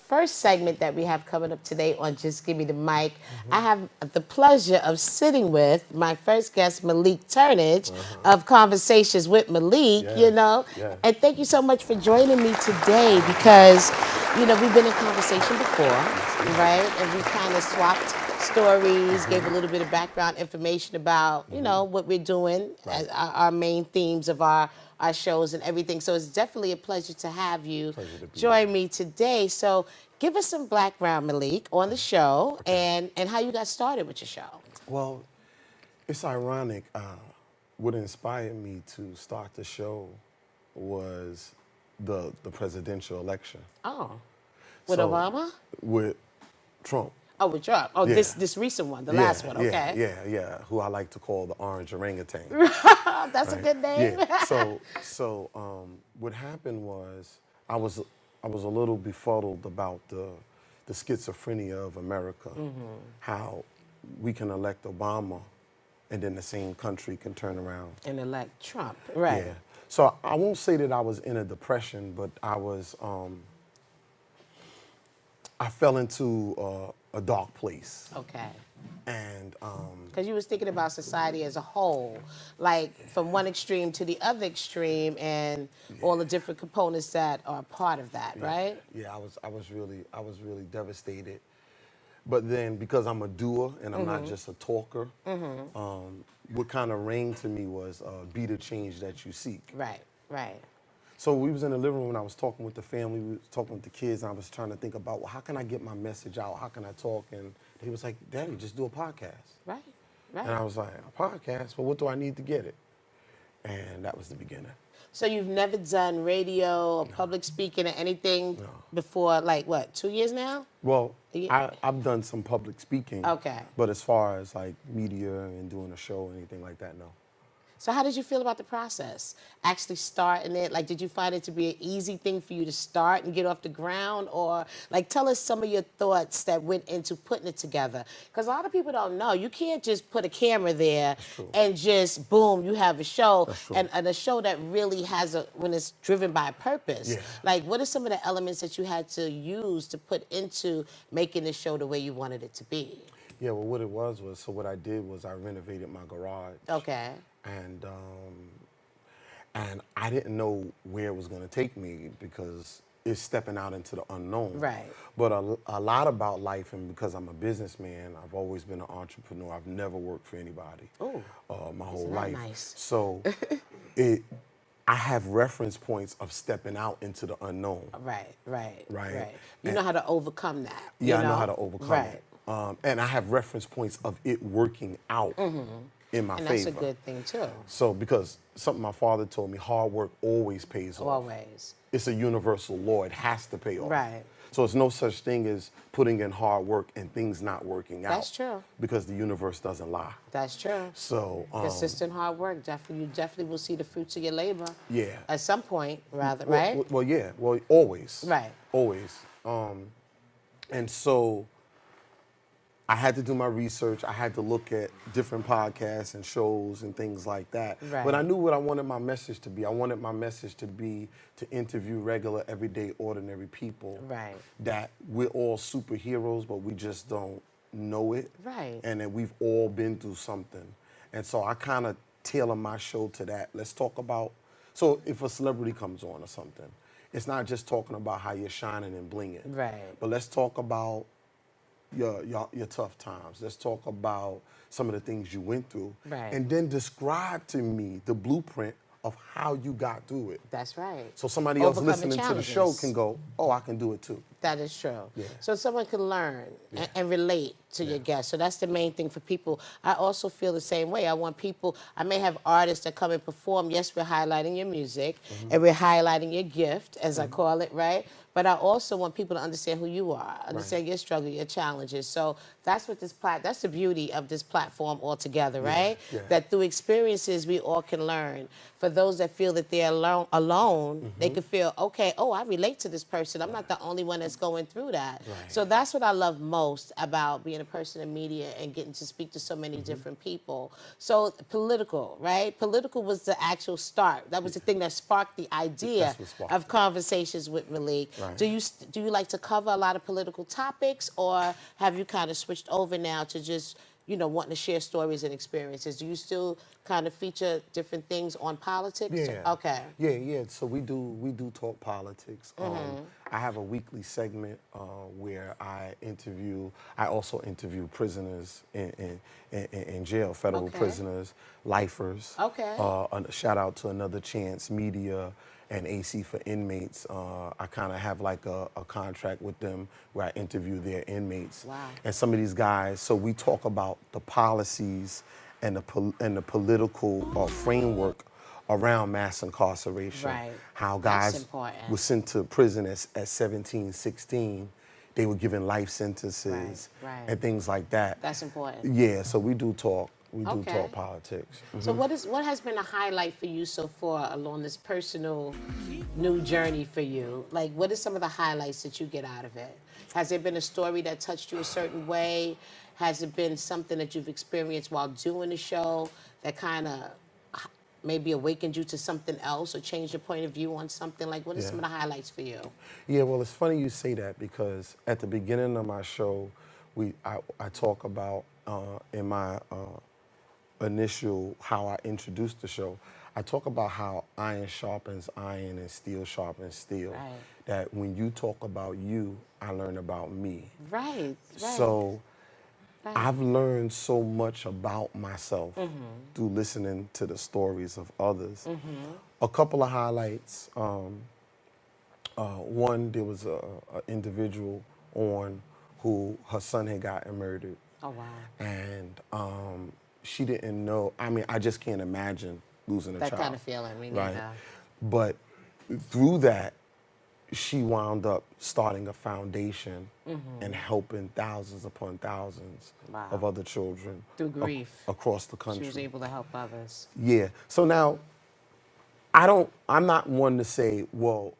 first segment that we have coming up today on Just Give Me the Mic. I have the pleasure of sitting with my first guest, Malik Turnage, of Conversations with Malik, you know. And thank you so much for joining me today because, you know, we've been in conversation before, right? And we kind of swapped stories, gave a little bit of background information about, you know, what we're doing, as our main themes of our shows and everything. So it's definitely a pleasure to have you join me today. So give us some background, Malik, on the show and how you got started with your show. Well, it's ironic. What inspired me to start the show was the presidential election. Oh, with Obama? With Trump. Oh, with Trump. Oh, this recent one, the last one. Okay. Yeah. Who I like to call the orange orangutan. That's a good name. Yeah. So what happened was I was a little befuddled about the schizophrenia of America. How we can elect Obama, and then the same country can turn around and elect Trump. Right. Yeah. So I won't say that I was in a depression, but I was. I fell into a dark place. Okay. And because you was thinking about society as a whole, like from one extreme to the other extreme, and all the different components that are part of that, right? Yeah, I was really devastated. But then because I'm a doer and I'm not just a talker, what kind of rang to me was be the change that you seek. Right. So we was in the living room and I was talking with the family, we was talking with the kids, and I was trying to think about, well, how can I get my message out? How can I talk? And he was like, Daddy, just do a podcast. Right. And I was like, a podcast? Well, what do I need to get it? And that was the beginning. So you've never done radio or public speaking or anything before, like what, 2 years now? Well, I've done some public speaking. Okay. But as far as like media and doing a show or anything like that, no. So how did you feel about the process? Actually starting it, like did you find it to be an easy thing for you to start and get off the ground? Or like tell us some of your thoughts that went into putting it together. Because a lot of people don't know, you can't just put a camera there and just boom, you have a show. And a show that really has when it's driven by a purpose. Like what are some of the elements that you had to use to put into making the show the way you wanted it to be? Yeah, well what it was, so what I did was I renovated my garage. Okay. And I didn't know where it was going to take me because it's stepping out into the unknown. Right. But a lot about life, and because I'm a businessman, I've always been an entrepreneur. I've never worked for anybody my whole life. Nice? So I have reference points of stepping out into the unknown. Right. You know how to overcome that. Yeah, I know how to overcome it. And I have reference points of it working out. In my favor. And that's a good thing too. So because something my father told me, hard work always pays off. Always. It's a universal law, it has to pay off. Right. So it's no such thing as putting in hard work and things not working out. That's true. Because the universe doesn't lie. That's true. So consistent hard work, you definitely will see the fruits of your labor. Yeah. At some point, rather, right? Well, always. Right. Always. And so I had to do my research. I had to look at different podcasts and shows and things like that. Right. But I knew what I wanted my message to be. I wanted my message to be to interview regular, everyday, ordinary people. Right. That we're all superheroes, but we just don't know it. Right. And that we've all been through something. And so I kind of tailor my show to that. Let's talk about, so if a celebrity comes on or something, it's not just talking about how you're shining and blinging. Right. But let's talk about your tough times. Let's talk about some of the things you went through. Right. And then describe to me the blueprint of how you got through it. That's right. So somebody else listening to the show can go, oh, I can do it too. That is true. Yeah. So someone can learn and relate to your guests. So that's the main thing for people. I also feel the same way. I want people, I may have artists that come and perform. Yes, we're highlighting your music and we're highlighting your gift, as I call it, right? But I also want people to understand who you are, understand your struggle, your challenges. So that's what that's the beauty of this platform altogether, right? That through experiences we all can learn. For those that feel that they're alone, they can feel, okay, oh, I relate to this person. I'm not the only one that's going through that. So that's what I love most about being being a person in media and getting to speak to so many different people. So political, right? Political was the actual start. That was the thing that sparked the idea That's what sparked of it. Conversations with Malik. Right. Do you like to cover a lot of political topics, or have you kind of switched over now to just wanting to share stories and experiences? Do you still kind of feature different things on politics? Yeah. Okay. Yeah. So we do talk politics. I have a weekly segment where I also interview prisoners in jail, federal Okay. prisoners, lifers. Okay. A shout out to Another Chance Media and AC for Inmates. I kind of have like a contract with them where I interview their inmates. Wow. And some of these guys, so we talk about the policies and the political framework around mass incarceration. Right. How That's guys important. were sent to prison at 17, 16. They were given life sentences Right. and things like that. That's important. Yeah, so we do talk. We do Okay. talk politics. So what has been a highlight for you so far along this personal new journey for you? Like, what are some of the highlights that you get out of it? Has there been a story that touched you a certain way? Has it been something that you've experienced while doing the show that kind of maybe awakened you to something else or changed your point of view on something? Like, what are some of the highlights for you? Yeah, well, it's funny you say that because at the beginning of my show, I talk about in my initial how I introduced the show. I talk about how iron sharpens iron and steel sharpens steel. Right. That when you talk about you, I learn about me. Right. So I've learned so much about myself Mm-hmm. through listening to the stories of others. A couple of highlights. One, there was a individual on who her son had gotten murdered. Oh, wow. And she didn't know. I mean, I just can't imagine losing a That child. kind of feeling, me Right. neither. But through that, she wound up starting a foundation and helping thousands upon thousands Wow. of other children Through grief. across the She country. was able to help others. Yeah. So now, I'm not one to say, well,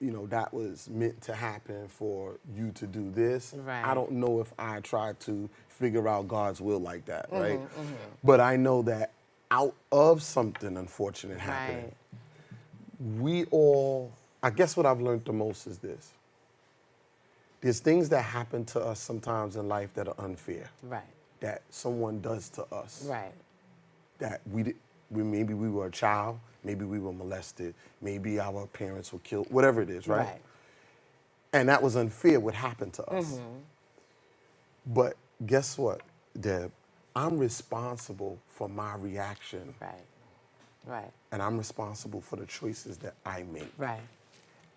that was meant to happen for you to do this. Right. I don't know if I tried to figure out God's will like that, right? But I know that out of something unfortunate happening, we all, I guess what I've learned the most is this. There's things that happen to us sometimes in life that are unfair, Right. that someone does to us. Right. That maybe we were a child, maybe we were molested, maybe our parents were killed, whatever it is, right? And that was unfair what happened to us. But guess what, Deb? I'm responsible for my reaction, Right. and I'm responsible for the choices that I make. Right.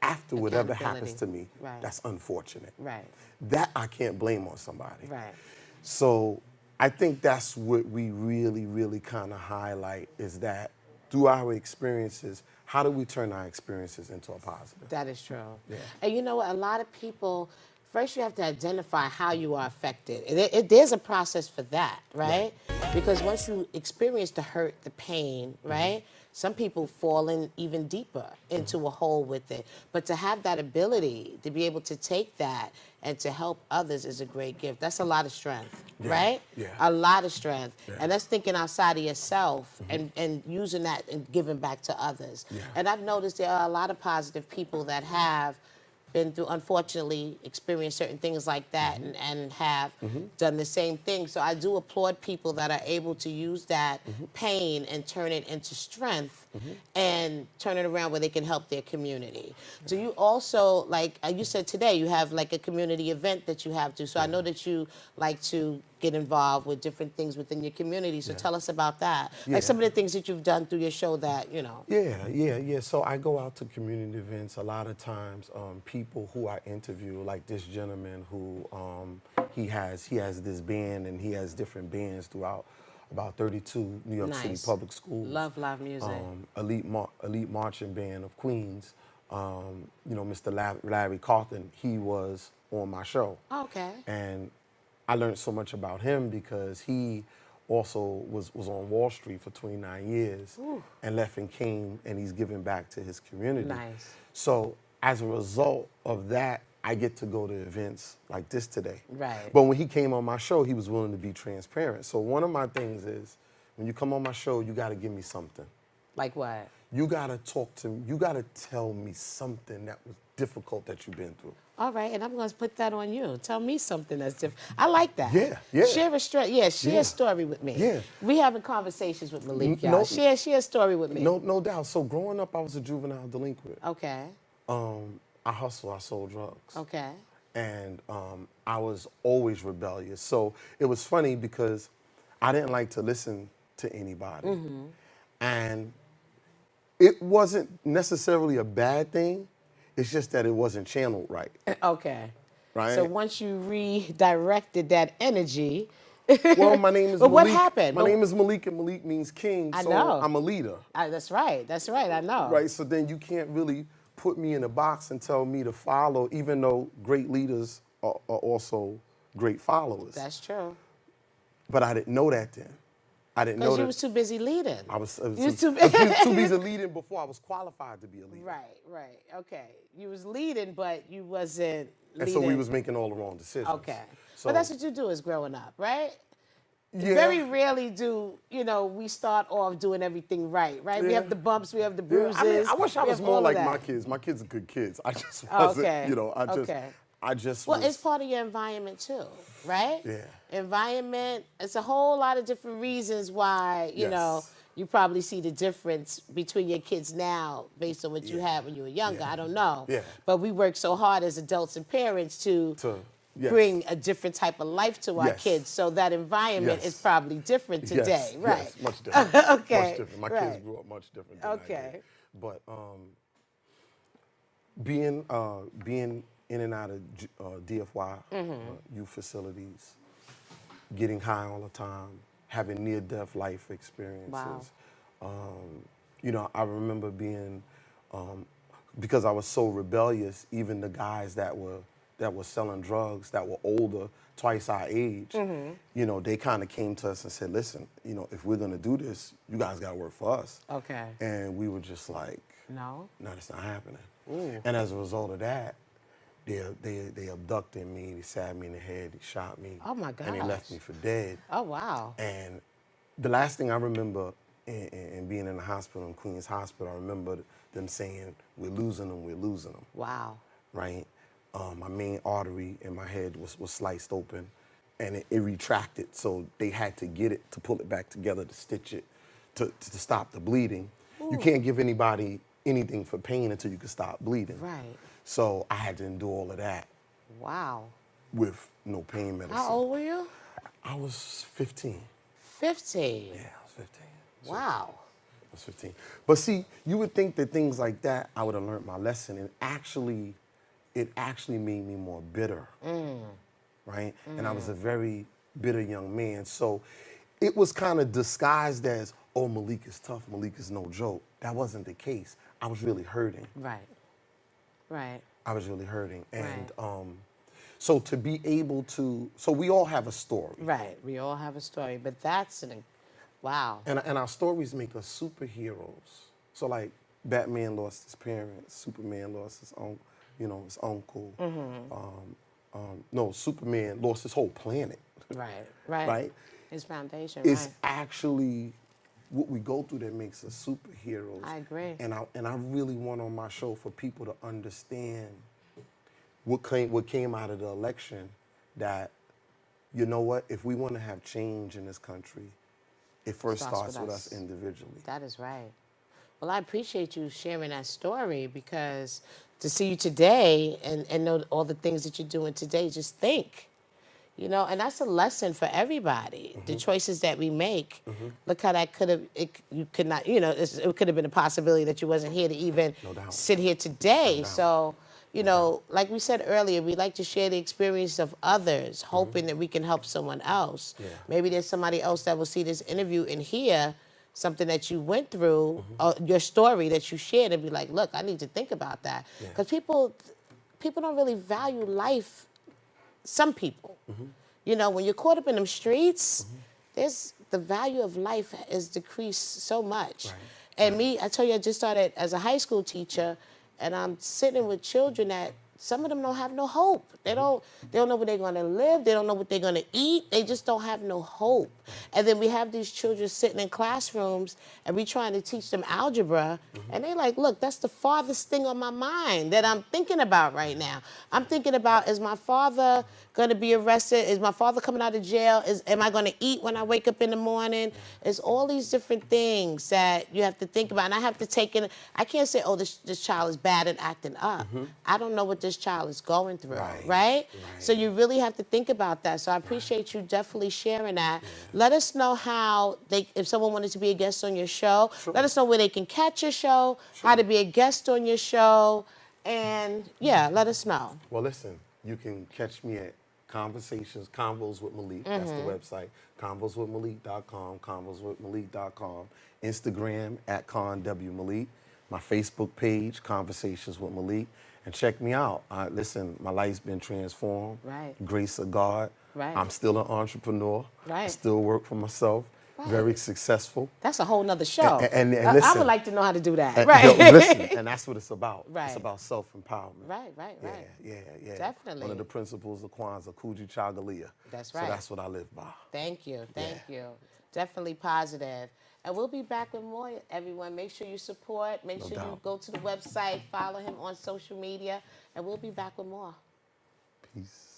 After whatever happens to me, Right. that's unfortunate. Right. That I can't blame on somebody. Right. So I think that's what we really, really kind of highlight is that through our experiences, how do we turn our experiences into a positive? That is true. Yeah. And you know what? A lot of people, first you have to identify how you are affected. There's a process for that, right? Because once you experience the hurt, the pain, right? Some people fall in even deeper into a hole with it. But to have that ability to be able to take that and to help others is a great gift. That's a lot of strength, right? Yeah. A lot of strength. Yeah. And that's thinking outside of yourself and using that and giving back to others. Yeah. And I've noticed there are a lot of positive people that have been through, unfortunately, experienced certain things like that and have done the same thing. So I do applaud people that are able to use that pain and turn it into strength and turn it around where they can help their community. Do you also, like you said today, you have like a community event that you have to. So I know that you like to get involved with different things within your community. So tell us about that. Like some of the things that you've done through your show that, Yeah. So I go out to community events a lot of times. People who I interview, like this gentleman who he has this band and he has different bands throughout about 32 New York City public schools. Love live music. Elite marching band of Queens. Mr. Larry Carthen, he was on my show. Okay. And I learned so much about him because he also was on Wall Street for 29 years and left and came and he's giving back to his community. Nice. So as a result of that, I get to go to events like this today. Right. But when he came on my show, he was willing to be transparent. So one of my things is, when you come on my show, you got to give me something. Like what? You got to talk to me. You got to tell me something that was difficult that you've been through. All right, and I'm going to put that on you. Tell me something that's different. I like that. Yeah, yeah. Share a story. Yeah, share Yeah. a story with me. Yeah. We having conversations with Malik, y'all. No- Share a story with me. No doubt. So growing up, I was a juvenile delinquent. Okay. I hustled. I sold drugs. Okay. And I was always rebellious. So it was funny because I didn't like to listen to anybody. And it wasn't necessarily a bad thing. It's just that it wasn't channeled right. Okay. Right? So once you redirected that energy. Well, my name is But Malik. what happened? My name is Malik, and Malik means king. I so know. I'm a leader. That's right. That's right. I know. Right? So then you can't really put me in a box and tell me to follow, even though great leaders are also great followers. That's true. But I didn't know that then. I didn't know Because that. you was too busy leading. I was You was too too busy leading before I was qualified to be a leader. Right. Okay. You was leading, but you wasn't leading. And so we was making all the wrong decisions. Okay. So, But that's what you do is growing up, right? yeah. Very rarely do, we start off doing everything right? We Yeah. have the bumps, we have the Yeah, bruises. I mean, I wish I we was have more all of like that. my kids. My kids are good kids. I just Oh, wasn't, okay. I just Well, was, it's part of your environment too, right? Yeah. Environment, it's a whole lot of different reasons why, you know, Yes. you probably see the difference between your kids now based on what you had when you were younger. Yeah. I don't know. Yeah. But we work so hard as adults and parents to yes. bring a different type of life to our Yes. kids. So that environment Yes. is probably different today, yes, right? Yes, much different. Okay, Much different. My right. kids grew up much different than I Okay. did. But being in and out of DFY, youth facilities, getting high all the time, having near-death life experiences. Wow. I remember being, because I was so rebellious, even the guys that were selling drugs that were older, twice our age, they kind of came to us and said, listen, if we're going to do this, you guys got to work for us. Okay. And we were just like, No? no, that's not happening. Ooh. And as a result of that, they abducted me, they stabbed me in the head, they shot me. Oh, my And they left gosh. me for dead. Oh, wow. And the last thing I remember in being in the hospital, in Queens Hospital, I remember them saying, we're losing them, Wow. right? My main artery in my head was sliced open, and it retracted, so they had to get it, to pull it back together, to stitch it, to stop the bleeding. You can't give anybody anything for pain until you can stop bleeding. Right. So I had to endure all of that Wow. with no pain medicine. How old were you? I was 15. 15. Yeah, I was 15. Wow. I was 15. But see, you would think that things like that, I would have learned my lesson, and it actually made me more bitter, right? And I was a very bitter young man. So it was kind of disguised as, oh, Malik is tough, Malik is no joke. That wasn't the case. I was really hurting. Right. Right. I was really hurting. And Right. so to be able to, so we all have a story. Right. We all have a story, but that's wow. And our stories make us superheroes. So like Batman lost his parents, Superman lost his his uncle. No, Superman lost his whole planet. Right. Right. Right? His foundation. It's right. actually what we go through that makes us superheroes. I agree. And I really want on my show for people to understand what came out of the election, that, you know what, if we want to have change in this country, it first starts with us individually. That is right. Well, I appreciate you sharing that story, because to see you today and know all the things that you're doing today, just think, and that's a lesson for everybody. The choices that we make, look how that you could not, it could have been a possibility that you wasn't here to even sit here today. So, like we said earlier, we like to share the experience of others, hoping that we can help someone else. Yeah. Maybe there's somebody else that will see this interview and hear something that you went through, your story that you shared, and be like, look, I need to think about that. Because people don't really value life. Some people, when you're caught up in them streets, there's the value of life is decreased so much. Right. And me, I tell you, I just started as a high school teacher, and I'm sitting with children that some of them don't have no hope. They don't know where they're gonna live. They don't know what they're gonna eat. They just don't have no hope. And then we have these children sitting in classrooms and we trying to teach them algebra. And they like, look, that's the farthest thing on my mind that I'm thinking about right now. I'm thinking about, is my father gonna be arrested? Is my father coming out of jail? Am I gonna eat when I wake up in the morning? It's all these different things that you have to think about. And I have to take in, I can't say, oh, this child is bad and acting up. I don't know what this child is going through, right? So you really have to think about that. So I appreciate you definitely sharing that. Let us know how if someone wanted to be a guest on your show, let us know where they can catch your show, how to be a guest on your show, and yeah, let us know. Well, listen, you can catch me at Convos with Malik. That's the website. Convoswithmalik.com, convoswithmalik.com. Instagram at ConWMalik. My Facebook page, Conversations with Malik. And check me out. Listen, my life's been transformed. Right. Grace of God. Right. I'm still an entrepreneur. Right. I still work for myself. Right. Very successful. That's a whole nother show. And I listen, would like to know how to do that. and, Right. Listen, and that's what it's about. Right. It's about self-empowerment. Right. Yeah. Definitely. One of the principles of Kwanzaa, Kuji Chagalia. That's right. So that's what I live by. Thank you. Definitely positive. And we'll be back with more, everyone. Make sure you support. Make sure you go to the website, follow him on social media, and we'll be back with more. Peace.